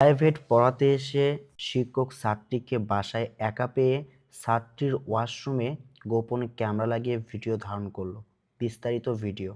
Private পড়াতে এসে শিক্ষক ছাত্রীকে বাসায় একা পেয়ে ছাত্রীর ওয়াশরুমে গোপনে ক্যামেরা লাগিয়ে ভিডিও ধারণ করলো। বিস্তারিত ভিডিও।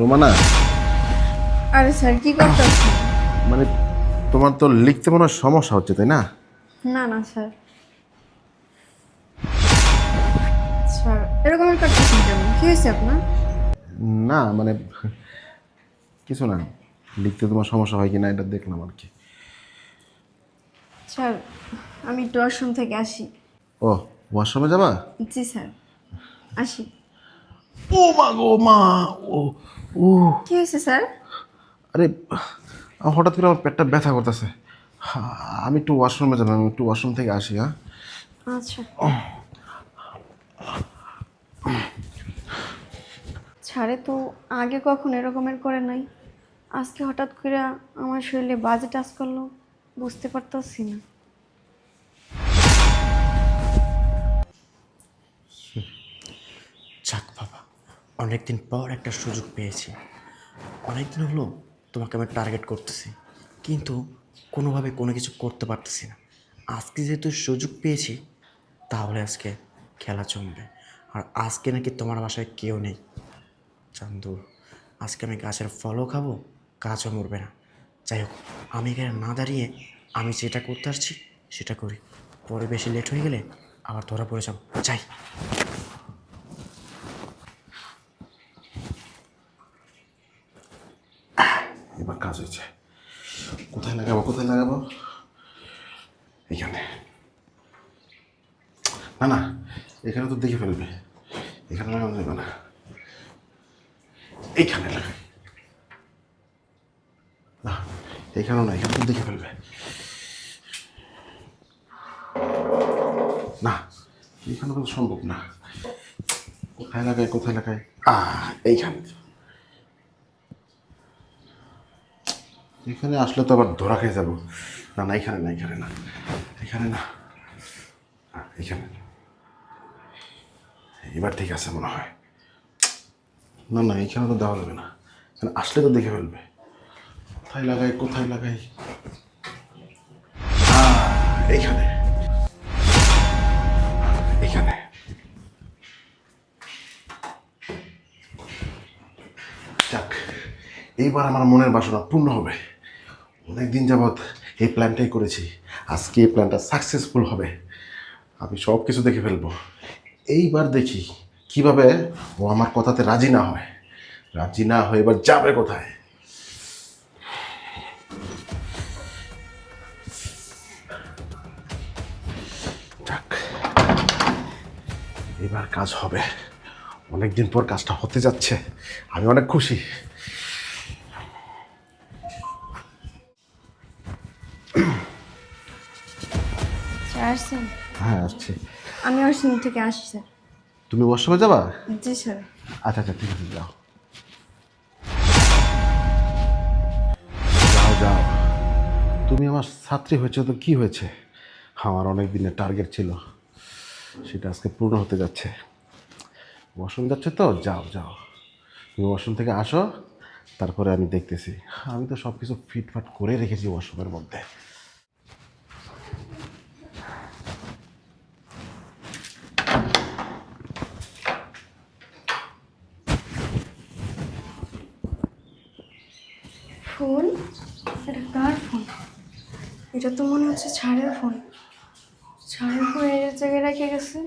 রোমানা, আরে স্যার কি করতেছেন? মানে তোমার তো লিখতে মনে হয় সমস্যা হচ্ছে, তাই না? না না স্যার, স্যার এরকম করতেছেন কেন? কি হয়েছে আপনার? না মানে কিছু না, লিখতে তোমার সমস্যা হয় কি না এটা দেখলাম আর কি। স্যার আমি একটু ওয়াশরুম থেকে আসি। ও, ওয়াশরুমে যাবা? জি স্যার, আসি। ও মা গো মা! ও ও কি হয়েছে স্যার? আরে হঠাৎ করে আমার পেটটা ব্যথা করতেছে। আমি একটু ওয়াশরুমে যাবো, আমি একটু ওয়াশরুম থেকে আসি। হ্যাঁ, আচ্ছা। ছাড়ে তো আগে কখন এরকমের করে নাই, আজকে হঠাৎ করে আমার শরীরে বাজে টাচ করলো, বুঝতে পারতেছি না। যাক বাবা, অনেকদিন পর একটা সুযোগ পেয়েছি। অনেকদিন হলো তোমাকে আমি টার্গেট করতেছি, কিন্তু কোনোভাবে কোনো কিছু করতে পারতেছি না। আজকে যেহেতু সুযোগ পেয়েছি, তাহলে আজকে খেলা জমবে। আর আজকে নাকি তোমার বাসায় কেউ নেই চান্দু। আজকে আমি গাছের ফলও খাবো, গাছও মরবে না। যাই হোক, আমি এখানে না দাঁড়িয়ে আমি যেটা করতে আসছি সেটা করি। পরে বেশি লেট হয়ে গেলে আবার ধরা পড়ে যাবো। যাই। এবার কাজ হয়েছে। কোথায় লাগাবো, কোথায় লাগাবো? এখানে না, না, এখানে তো দেখে ফেলবে। এখানে লাগানো যাবে না, এইখানে লাগাই। না, এখানেও না, এখানে তো দেখে ফেলবে। না, এখানে তো সম্ভব না। কোথায় লাগাই, কোথায় লাগাই? এইখানে। এখানে আসলে তো আবার ধরা খেয়ে যাবো। না না, এখানে না, এখানে না, এখানে না, এখানে। এবার ঠিক আছে মনে হয়। না না, এখানে তো দেওয়া যাবে না, এখানে আসলে তো দেখে ফেলবে। কোথায় লাগাই, কোথায় লাগাই? এইখানে, এইখানে। যাক, এইবার আমার মনের বাসনা পূর্ণ হবে। অনেকদিন যাবৎ এই প্ল্যানটাই করেছি, আজকে এই প্ল্যানটা সাকসেসফুল হবে। আমি সব কিছু দেখে ফেলবো। এইবার দেখি কিভাবে ও আমার কথাতে রাজি না হয়। রাজি না হয়ে এবার যাবে কোথায়? যাক, এবার কাজ হবে। অনেকদিন পর কাজটা হতে যাচ্ছে, আমি অনেক খুশি। স্যার আসছেন? হ্যাঁ, আসছি। আমি ওয়াশরুম থেকে আসি স্যার। তুমি ওয়াশরুমে যাবা? জি স্যার। আচ্ছা আচ্ছা, ঠিক আছে, যাও যাও যাও। তুমি আমার ছাত্রী হয়েছে তো কি হয়েছে? আমার অনেক দিনের টার্গেট ছিল, সেটা আজকে পূর্ণ হতে যাচ্ছে। ওয়াশরুম যাচ্ছে তো, যাও যাও। তুমি ওয়াশরুম থেকে আসো, তারপরে আমি দেখতেছি। আমি তো সব কিছু ফিটফাট করে রেখেছি ওয়াশরুমের মধ্যে। ফোন? এটা কার ফোন? এটা তো মনে হচ্ছে ছাড়ের ফোন। ছাড়ের ফোন এর জায়গায় রেখে গেছে।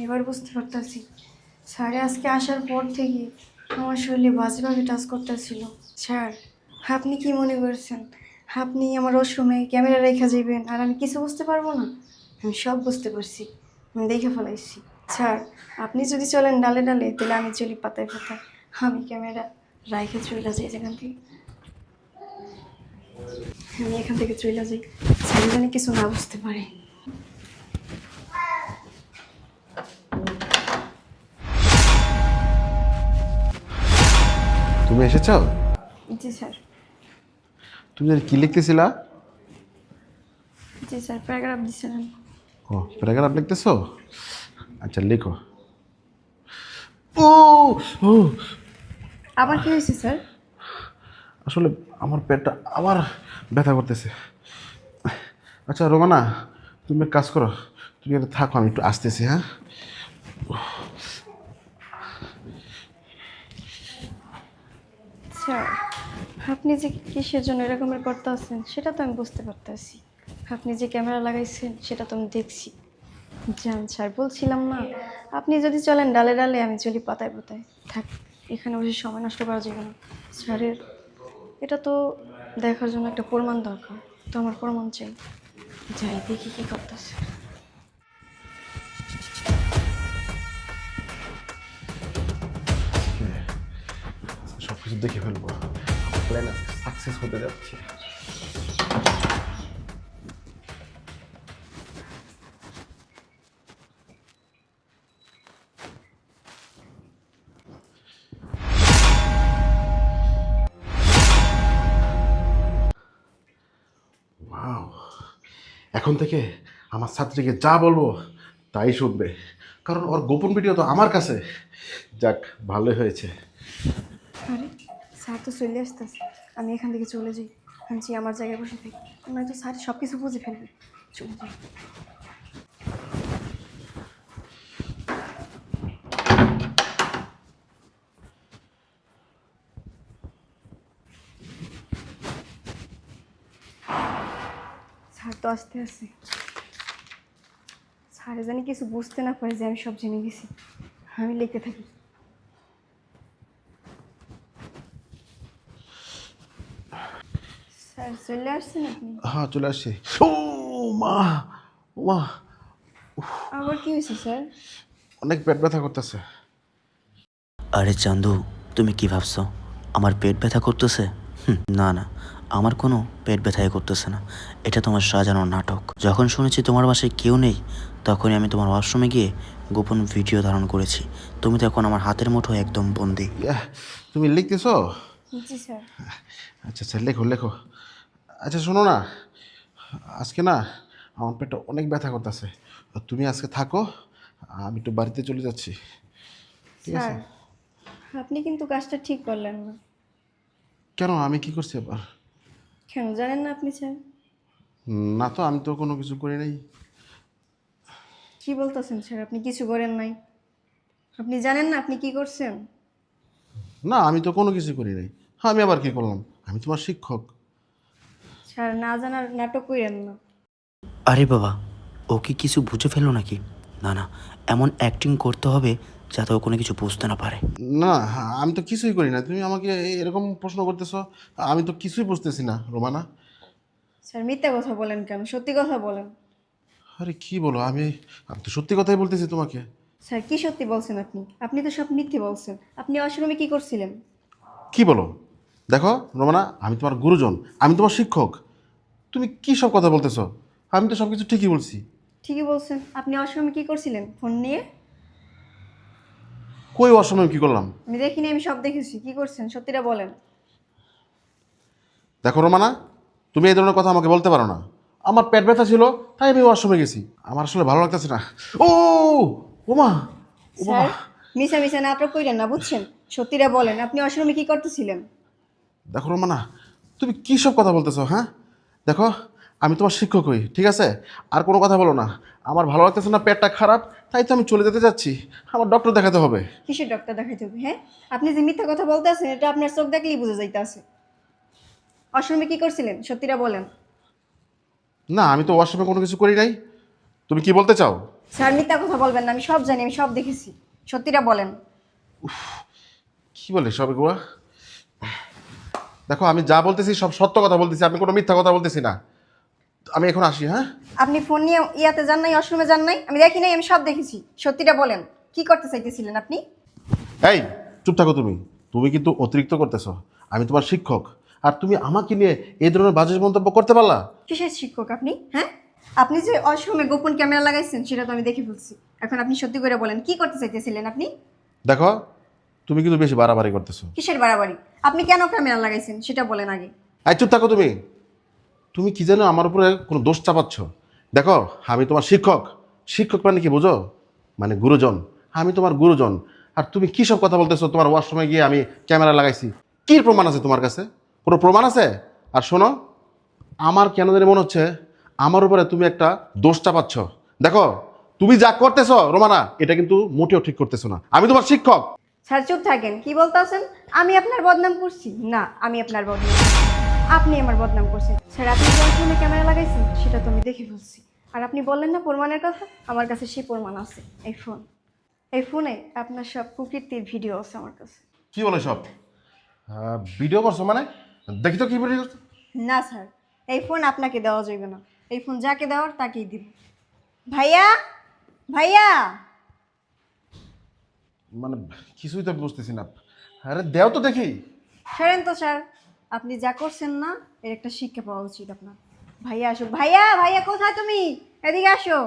এবার বুঝতে পারতেছি, স্যারে আজকে আসার পর থেকে আমার শরীরে বাজেভাবে টাচ করতেছিল। স্যার, আপনি কি মনে করছেন আপনি আমার ওয়াশরুমে ক্যামেরা রেখে যাবেন আর আমি কিছু বুঝতে পারবো না? আমি সব বুঝতে পারছি, আমি দেখে ফেলাইছি। স্যার, আপনি যদি চলেন ডালে ডালে, তাহলে আমি চলি পাতায় পাতায়। আমি ক্যামেরা রাইখে চলে যাই যেখান থেকে। আমি এখান থেকে চলে যাই, স্যার যেন কিছু না বুঝতে পারে। তুমি এসেছো? জি স্যার। তুমি আর কি লিখতেছিলা? জি স্যার, প্যারাগ্রাফ দিছিলেন। ও, প্যারাগ্রাফ লিখতেছো? আচ্ছা, লিখো। ও ও আবার কি হয়েছে স্যার? আসলে আমার পেটটা আবার ব্যথা করতেছে। আচ্ছা রোমানা, তুমি এক কাজ করো, তুমি এটা থাকো, আমি একটু আসতেছি, হ্যাঁ? স্যার, আপনি যে কিসের জন্য এরকমের করতে আছেন সেটা তো আমি বুঝতে পারতেছি। আপনি যে ক্যামেরা লাগাইছেন সেটা তো আমি দেখছি। জান স্যার, বলছিলাম না, আপনি যদি চলেন ডালে ডালে, আমি চলি পাতায় পাতায়। থাক, এখানে বসে সময় নষ্ট করা যাবে না। স্যারের এটা তো দেখার জন্য একটা প্রমাণ দরকার, তো আমার প্রমাণ চাই। যাই দেখি কী করতেছে। সব কিছু দেখে ফেলবো, প্ল্যান সাকসেস হতে যাচ্ছে। ওয়াও, এখন থেকে আমার ছাত্রীকে যা বলবো তাই শুনবে, কারণ ওর গোপন ভিডিও তো আমার কাছে। যাক, ভালোই হয়েছে। আরে স্যার তো চলে আসতেছে, আমি এখান থেকে চলে যাই। আমি যে আমার জায়গায় বসে থাকি, নয়তো স্যার সব কিছু বুঝে ফেলবে। চলে যাই। স্যার তো আসতে আসে, স্যারে জানি কিছু বুঝতে না পারে যে আমি সব জেনে গেছি। আমি লিখতে থাকি। স্যার চলে আসছেন আপনি? হ্যাঁ, চলে আসছি। ও মা, ও মা, আবার কি হয়েছে স্যার? অনেক পেট ব্যথা করতেছে। আরে চান্দু, তুমি কি ভাবছো আমার পেট ব্যথা করতেছে? না না, আমার কোনো পেট ব্যথাই করতেছে না। এটা তোমার সাজানো নাটক। যখন শুনেছি তোমার বাসায় কেউ নেই, তখনই আমি তোমার ওয়াশরুমে গিয়ে গোপন ভিডিও ধারণ করেছি। তুমি তো এখন আমার হাতের মুঠোয় একদম বন্দি। তুমি লিখতেছো? জি স্যার। আচ্ছা আচ্ছা, লেখো লেখো। আচ্ছা শোনো না, আজকে না আমার পেটটা অনেক ব্যথা করতেছে। তুমি আজকে থাকো, আমি একটু বাড়িতে চলে যাচ্ছি, ঠিক আছে? স্যার, আপনি কিন্তু কাজটা ঠিক করলেন না। কেন, আমি কি করছি আবার? কেন জানেন না আপনি স্যার? না তো, আমি তো কোনো কিছু করি নাই। কি বলতেছেন স্যার? আপনি কিছু করেন নাই? আপনি জানেন না আপনি কি করছেন? না, আমি তো কোনো কিছু করি নাই। হ্যাঁ, আমি আবার কি করলাম? আমি তোমার শিক্ষক। স্যার, না জানার নাটক করেন না। আরে বাবা, ও কি কিছু বুঝে ফেললো নাকি? না না, এমন অ্যাক্টিং করতে হবে যাতে ও কোনো কিছু বুঝতে না পারে। না, আমি তো কিছুই করি না, তুমি আমাকে এরকম প্রশ্ন করতেছো। আমি তো কিছুই বুঝতেছি না রোমানা। স্যার, মিথ্যা কথা বলেন কেন? সত্যি কথা বলেন। আরে কি বলো, আমি আমি তো সত্যি কথাই বলতেছি তোমাকে। স্যার, কি সত্যি বলছেন আপনি? আপনি তো সব মিথ্যে বলছেন। আপনি ওয়াশরুমে কি করছিলেন? কি বলো? দেখো রোমানা, আমি তোমার গুরুজন, আমি তোমার শিক্ষক। তুমি কি সব কথা বলতেছো? আমি তো সব কিছু ঠিকই বলছি। ঠিকই বলছেন। আপনি ওয়াশরুমে কি করছিলেন ফোন নিয়ে? কই অসময় কি করলাম? আমি দেখিনি, আমি সব দেখেছি। কি করছেন সত্যিটা বলেন। দেখো রোমানা, তুমি এই ধরনের কথা আমাকে বলতে পারো না। আমার পেট ব্যথা ছিল, তাই আমি ওয়াশরুমে গেছি। আমার আসলে ভালো লাগতেছে না। ও ওমা, ও বাবা। স্যার, মিশা মিশা নাটক কইলেন না, বুঝছেন? সত্যিটা বলেন, আপনি ওয়াশরুমে কি করতেছিলেন? দেখো রোমানা, তুমি কী সব কথা বলতেছো, হ্যাঁ? দেখো, আমি তোমার শিক্ষক হই, ঠিক আছে? আর কোনো কথা বলো না। আমার ভালো লাগতেছে না, পেটটা খারাপ, তাই তো আমি চলে যেতে যাচ্ছি। আমার ডক্টর দেখাতে হবে। কিসের ডক্টর দেখাইতে হবে? হ্যাঁ, আপনি যে মিথ্যা কথা বলতে আছেন এটা আপনার চোখ দেখলেই বোঝা যাইতেছে। ওয়াশরুমে কি করছিলেন সত্যিটা বলেন। না, আমি তো ওয়াশরুমে কোনো কিছু করি নাই। তুমি কি বলতে চাও? স্যার, মিথ্যা কথা বলবেন না, আমি সব জানি, আমি সব দেখেছি। সত্যিটা বলেন। কি বলে সব এগুলা? দেখো, আমি যা বলতেছি সব সত্য কথা বলতেছি, আমি কোনো মিথ্যা কথা বলতেছি না। আমি এখন আসি, হ্যাঁ? আপনি ফোন নিয়ে ইয়াতে যান নাই, ওয়াশরুমে যান নাই? আমি দেখি নাই, আমি সব দেখেছি। সত্যিটা বলেন, কি করতে চাইতেছিলেন আপনি? এই, চুপ থাকো তুমি। তুমি কিন্তু অতিরিক্ত করতেছো। আমি তোমার শিক্ষক, আর তুমি আমাকে নিয়ে এই ধরনের বাজে মন্তব্য করতে পারলা? কিসের শিক্ষক আপনি? হ্যাঁ, আপনি যে ওয়াশরুমে গোপন ক্যামেরা লাগাইছেন সেটা তো আমি দেখে ফেলছি। এখন আপনি সত্যি করে বলেন, কি করতে চাইতেছিলেন আপনি? দেখো, তুমি কিন্তু বেশি বাড়াবাড়ি করতেছো। কিসের বাড়াবাড়ি? আপনি কেন ক্যামেরা লাগাইছেন সেটা বলেন আগে। এই, চুপ থাকো তুমি। তুমি কি জানো আমার উপরে কোনো দোষ চাপাচ্ছ? দেখো, আমি তোমার শিক্ষক। শিক্ষক মানে কি বোঝো? মানে গুরুজন। আমি তোমার গুরুজন। আর তুমি কি সব কথা বলতেছো? তোমার ওয়াশরুমে গিয়ে আমি ক্যামেরা লাগাইছি, কি প্রমাণ আছে তোমার কাছে? কোনো প্রমাণ আছে? আর শোনো, আমার কেন জানি মনে হচ্ছে আমার উপরে তুমি একটা দোষ চাপাচ্ছ। দেখো, তুমি যা করতেছো রোমানা, এটা কিন্তু মোটেও ঠিক করতেছো না। আমি তোমার শিক্ষক। স্যার চুপ থাকেন, কি বলতেছেন? আমি আপনার বদনাম করছি? না, আমি আপনার বদনাম করছি। আপনি আমার বদনাম করছেন। স্যার আপনি কোন ফোনে ক্যামেরা লাগাইছেন সেটা তো আমি দেখে ফেলছি। আর আপনি বললেন না প্রমাণের কথা, আমার কাছে সেই প্রমাণ আছে। এই ফোন, এই ফোনে আপনার সব প্রকৃতির ভিডিও আছে আমার কাছে। কি বলে সব? ভিডিও করছো মানে? দেখি তো কি ভিডিও করছো। না স্যার, এই ফোন আপনাকে দেওয়া যাবে না। এই ফোন যাকে দেওয়ার তাকেই দিব। ভাইয়া, ভাইয়া, মানে কিছুই তো বুঝতেছি না। আরে দেও তো দেখি। সরেন তো স্যার, আপনি যা করছেন না এর একটা শিক্ষা পাওয়া উচিত আপনার। ভাইয়া আসো, ভাইয়া, ভাইয়া কোথায় তুমি? এদিকে আসো।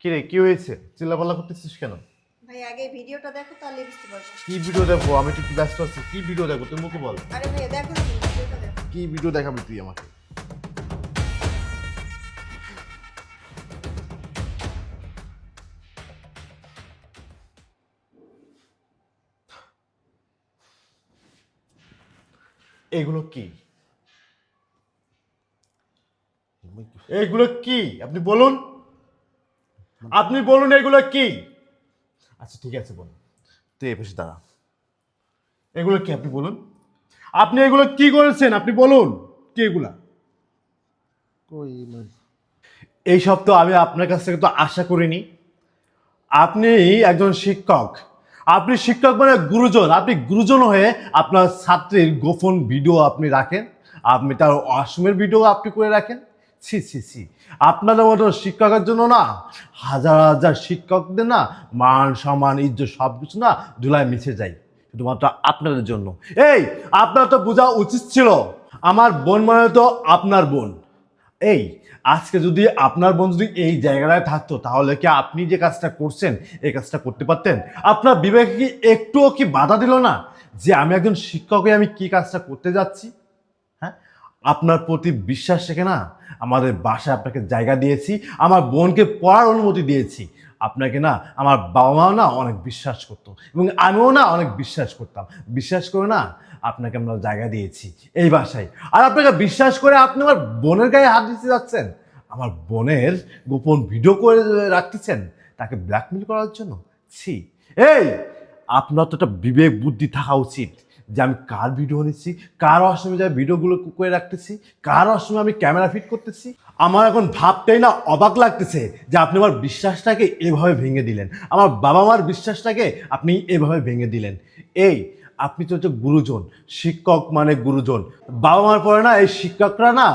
কি রে, কি হয়েছে? চিল্লাপাল্লা করতেছিস কেন? ভাই আগে ভিডিওটা দেখো, তাহলে বুঝতে পারবে। কি ভিডিও দেখবো? আমি তো একটু ব্যস্ত আছি। কি ভিডিও দেখবো তুই মুখে বল। আরে ভাইয়া দেখো না, ভিডিওটা দেখো। কি ভিডিও দেখাবি তুই আমাকে? এগুলো কি? এগুলো কি আপনি বলুন, আপনি বলুন এগুলো কি? আচ্ছা ঠিক আছে বলুন, তুই এই পাশে দাঁড়া। এগুলো কি আপনি বলুন। আপনি এগুলো কি করেছেন আপনি বলুন, কি এগুলা? কই এই সব তো আমি আপনার কাছ থেকে তো আশা করিনি। আপনি একজন শিক্ষক, আপনি শিক্ষক মানে গুরুজন। আপনি গুরুজন হয়ে আপনার ছাত্রীর গোপন ভিডিও আপনি রাখেন, আপনি তার ওয়াশরুমের ভিডিও আপনি করে রাখেন। ছি ছি ছি, আপনাদের মতো শিক্ষকের জন্য না হাজার হাজার শিক্ষকদের না মান সম্মান ইজ্জত সব কিছু না ধুলায় মিশে যায় শুধুমাত্র আপনাদের জন্য। এই আপনার তো বোঝা উচিত ছিল, আমার বোন মানে তো আপনার বোন। এই আজকে যদি আপনার বোন যদি এই জায়গাটায় থাকতো তাহলে কি আপনি যে কাজটা করছেন এই কাজটা করতে পারতেন? আপনার বিবেকে কি একটুও কি বাধা দিল না যে আমি একজন শিক্ষক হয়ে আমি কি কাজটা করতে যাচ্ছি? হ্যাঁ, আপনার প্রতি বিশ্বাস রেখে না আমাদের বাসায় আপনাকে জায়গা দিয়েছি, আমার বোনকে পড়ার অনুমতি দিয়েছি। আপনাকে না আমার বাবা মাও না অনেক বিশ্বাস করতো এবং আমিও না অনেক বিশ্বাস করতাম। বিশ্বাস করে না আপনাকে আমরা জায়গা দিয়েছি এই বাসায়। আর আপনাকে বিশ্বাস করে আপনি আমার বোনের গায়ে হাত দিতে যাচ্ছেন, আমার বোনের গোপন ভিডিও করে রাখতেছেন তাকে ব্ল্যাকমেল করার জন্য। ছি, এই আপনার তো একটা বিবেক বুদ্ধি থাকা উচিত যে আমি কার ভিডিও নিচ্ছি, কার অসময়ে যায় ভিডিওগুলো করে রাখতেছি, কার অসময়ে আমি ক্যামেরা ফিট করতেছি। আমার এখন ভাবতেই না অবাক লাগতেছে যে আপনি আমার বিশ্বাসটাকে এভাবে ভেঙে দিলেন, আমার বাবা মার বিশ্বাসটাকে আপনি এভাবে ভেঙে দিলেন। এই আপনি তো হচ্ছে গুরুজন, শিক্ষক মানে গুরুজন। বাবা মার পরে না এই শিক্ষকরা না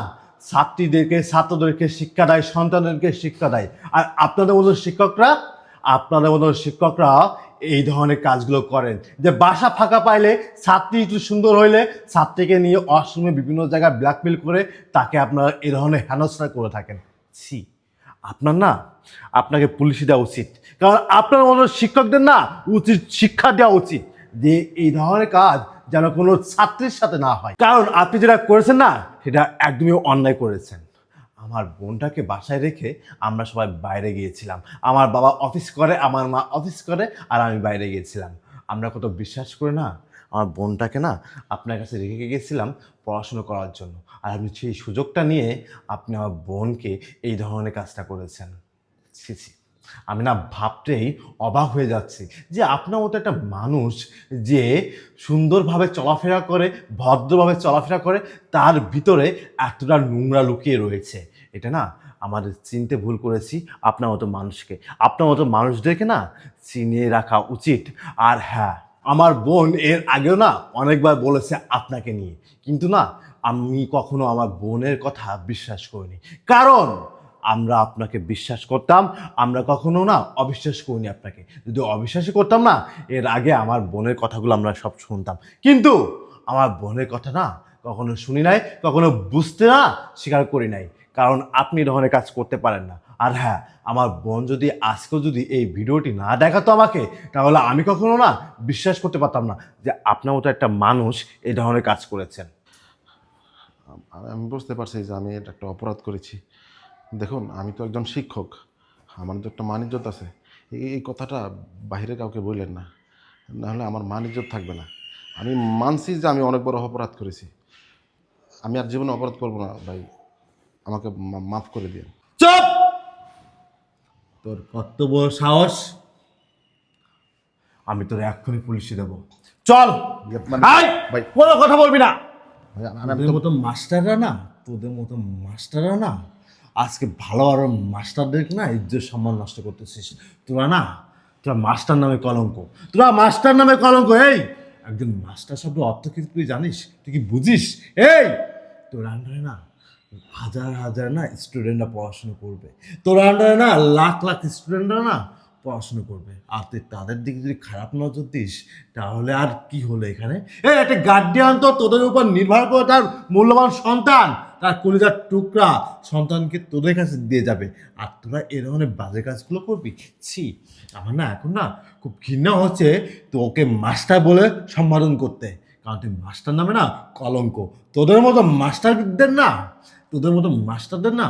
ছাত্রীদেরকে ছাত্রদেরকে শিক্ষা দেয়, সন্তানদেরকে শিক্ষা দেয়। আর আপনাদের মতো শিক্ষকরা এই ধরনের কাজগুলো করেন যে বাসা ফাঁকা পাইলে ছাত্রী একটু সুন্দর হইলে ছাত্রীকে নিয়ে অসময়ে বিভিন্ন জায়গায় ব্ল্যাকমেল করে তাকে আপনারা এই ধরনের হেনস্থা করে থাকেন। ছি, আপনাকে পুলিশে দেওয়া উচিত, কারণ আপনার মতো শিক্ষকদের না উচিত শিক্ষা দেওয়া উচিত যে এই ধরনের কাজ যেন কোনো ছাত্রীর সাথে না হয়। কারণ আপনি যেটা করেছেন না সেটা একদমই অন্যায় করেছেন। আমার বোনটাকে বাসায় রেখে আমরা সবাই বাইরে গিয়েছিলাম। আমার বাবা অফিস করে, আমার মা অফিস করে, আর আমি বাইরে গিয়েছিলাম। আমরা কত বিশ্বাস করে না আমার বোনটাকে না আপনার কাছে রেখে গিয়েছিলাম পড়াশুনো করার জন্য। আর আপনি সেই সুযোগটা নিয়ে আপনি আমার বোনকে এই ধরনের কাজটা করেছেন। ছি ছি, আমি না ভাবতেই অবাক হয়ে যাচ্ছি যে আপনার মতো একটা মানুষ যে সুন্দরভাবে চলাফেরা করে, ভদ্রভাবে চলাফেরা করে, তার ভিতরে এতটা নোংরা লুকিয়ে রয়েছে। এটা না আমাদের চিনতে ভুল করেছি। আপনার মতো মানুষদেরকে না চিনিয়ে রাখা উচিত। আর হ্যাঁ, আমার বোন এর আগেও না অনেকবার বলেছে আপনাকে নিয়ে, কিন্তু না আমি কখনো আমার বোনের কথা বিশ্বাস করিনি। কারণ আমরা আপনাকে বিশ্বাস করতাম, আমরা কখনো না অবিশ্বাস করিনি আপনাকে। যদি অবিশ্বাসই করতাম না এর আগে আমার বোনের কথাগুলো আমরা সব শুনতাম, কিন্তু আমার বোনের কথা না কখনো শুনি নাই, কখনো বুঝতে না স্বীকার করি নাই, কারণ আপনি এই ধরনের কাজ করতে পারেন না। আর হ্যাঁ, আমার বোন যদি আজকেও যদি এই ভিডিওটি না দেখাতো আমাকে, তাহলে আমি কখনো না বিশ্বাস করতে পারতাম না যে আপনার মতো একটা মানুষ এই ধরনের কাজ করেছেন। আমি বুঝতে পারছি যে আমি এটা একটা অপরাধ করেছি। দেখুন, আমি তো একজন শিক্ষক, আমার তো একটা মান ইজ্জত আছে। এই কথাটা বাইরে কাউকে বললেন না, নাহলে আমার মান ইজ্জত থাকবে না। আমি মানছি যে আমি অনেক বড় অপরাধ করেছি। আমি আর জীবনে অপরাধ করবো না ভাই, আমাকে মাফ করে দিন। চুপ! তোর কত বড় সাহস! আমি তোর এক্ষুনি পুলিশে দেবো। চল! মানে- আয়! ভাই কোনো কথা বলবি না। ভাই আমি তোদের মতো মাস্টাররা না, তোদের মতো মাস্টাররা না, আজকে ভালো আরো মাস্টারদের না ইজ্জত সম্মান নষ্ট করতেছিস। তোরা মাস্টার নামে কলঙ্ক, তোরা মাস্টার নামে কলঙ্ক। এই একজন মাস্টার শব্দের অর্থ কি তুই জানিস? তুই কি বুঝিস? এই তোর আন্ডারে না হাজার হাজার না স্টুডেন্টরা পড়াশুনো করবে, তোর আন্ডারে না লাখ লাখ স্টুডেন্টরা না পড়াশুনো করবে, আর তুই তাদের দিকে যদি খারাপ নজর দিস তাহলে আর কি হলো এখানে? এই একটা গার্ডিয়ান তো তোদের উপর নির্ভর করে তার মূল্যবান সন্তান, তার কলিজার টুকরা সন্তানকে তোদের কাছে দিয়ে যাবে, আর তোরা এ ধরনের বাজে কাজগুলো করবি? ছি, আমার না এখন না খুব ঘৃণা হচ্ছে তোকে মাস্টার বলে সম্বোধন করতে, কারণ তুই মাস্টার নামে না কলঙ্ক। তোদের মতো মাস্টারদের না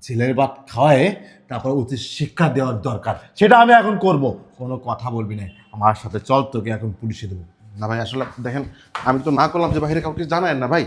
জেলের ভাত খাওয়ায় তারপর উচিত শিক্ষা দেওয়ার দরকার, সেটা আমি এখন করব। কোনো কথা বলবি না আমার সাথে, চল তোকে এখন পুলিশে দেবো। না ভাই আসলে দেখেন, আমি তো না করলাম যে বাইরে কাউকে জানায় না ভাই।